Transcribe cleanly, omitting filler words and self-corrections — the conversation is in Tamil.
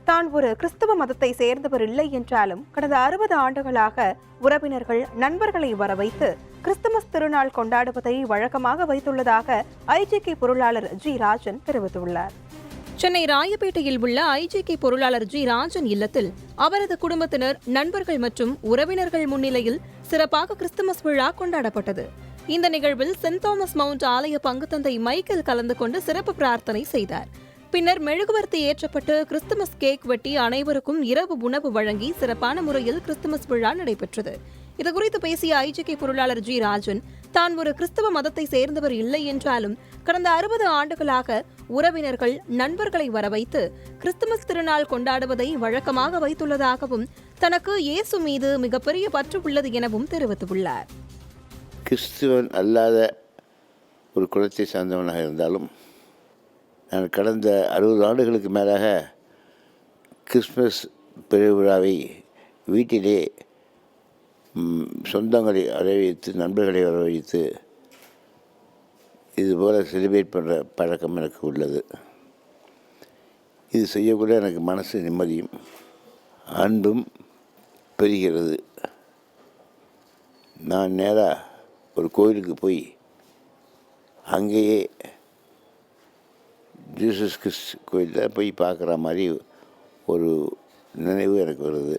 தான் ஒரு கிறிஸ்தவ மதத்தை சேர்ந்தவர் இல்லை என்றாலும் கடந்த 60 ஆண்டுகளாக உறவினர்கள் நண்பர்களை வரவைத்து கிறிஸ்துமஸ் திருநாள் கொண்டாடுவதை வழக்கமாக வைத்துள்ளதாக ஐஜேகே பொருளாளர் ஜி ராஜன் தெரிவித்துள்ளார். சென்னை ராயப்பேட்டையில் உள்ள ஐஜேகே பொருளாளர் ஜி ராஜன் இல்லத்தில் அவரது குடும்பத்தினர், நண்பர்கள் மற்றும் உறவினர்கள் முன்னிலையில் சிறப்பாக கிறிஸ்துமஸ் விழா கொண்டாடப்பட்டது. இந்த நிகழ்வில் சென்ட் தாமஸ் மவுண்ட் ஆலய பங்குத்தந்தை மைக்கேல் கலந்து கொண்டு சிறப்பு பிரார்த்தனை செய்தார். பின்னர் மெழுகுவர்த்தி ஏற்றப்பட்டு கிறிஸ்துமஸ் கேக் வெட்டி அனைவருக்கும் இரவு உணவு வழங்கி சிறப்பான முறையில் கிறிஸ்துமஸ் விழா நடைபெற்றது. இதுகுறித்து பேசிய ஐஜேகே பொருளாளர் ஜி ராஜன், தான் ஒரு கிறிஸ்தவ மதத்தை சேர்ந்தவர் இல்லை என்றாலும் கடந்த 60 ஆண்டுகளாக உறவினர்கள் நண்பர்களை வரவைத்து கிறிஸ்துமஸ் திருநாள் கொண்டாடுவதை வழக்கமாக வைத்துள்ளதாகவும் தனக்கு இயேசு மீது மிகப்பெரிய பற்று உள்ளது எனவும் தெரிவித்துள்ளார். கிறிஸ்துவன் அல்லாத ஒரு குலத்தை சார்ந்தவனாக இருந்தாலும் நான் கடந்த 60 ஆண்டுகளுக்கு மேலாக கிறிஸ்மஸ் பெருவிழாவை வீட்டிலே சொந்தங்களை வரவழைத்து, நண்பர்களை வரவழைத்து இதுபோல் செலிப்ரேட் பண்ணுற பழக்கம் எனக்கு உள்ளது. இது செய்யக்கூட எனக்கு மனசு நிம்மதியும் அன்பும் பெறுகிறது. நான் நேராக ஒரு கோயிலுக்கு போய் அங்கேயே ஜீசஸ் கிறிஸ்ட் கோயிலில் போய் பார்க்குற மாதிரி ஒரு நினைவு எனக்கு வருது.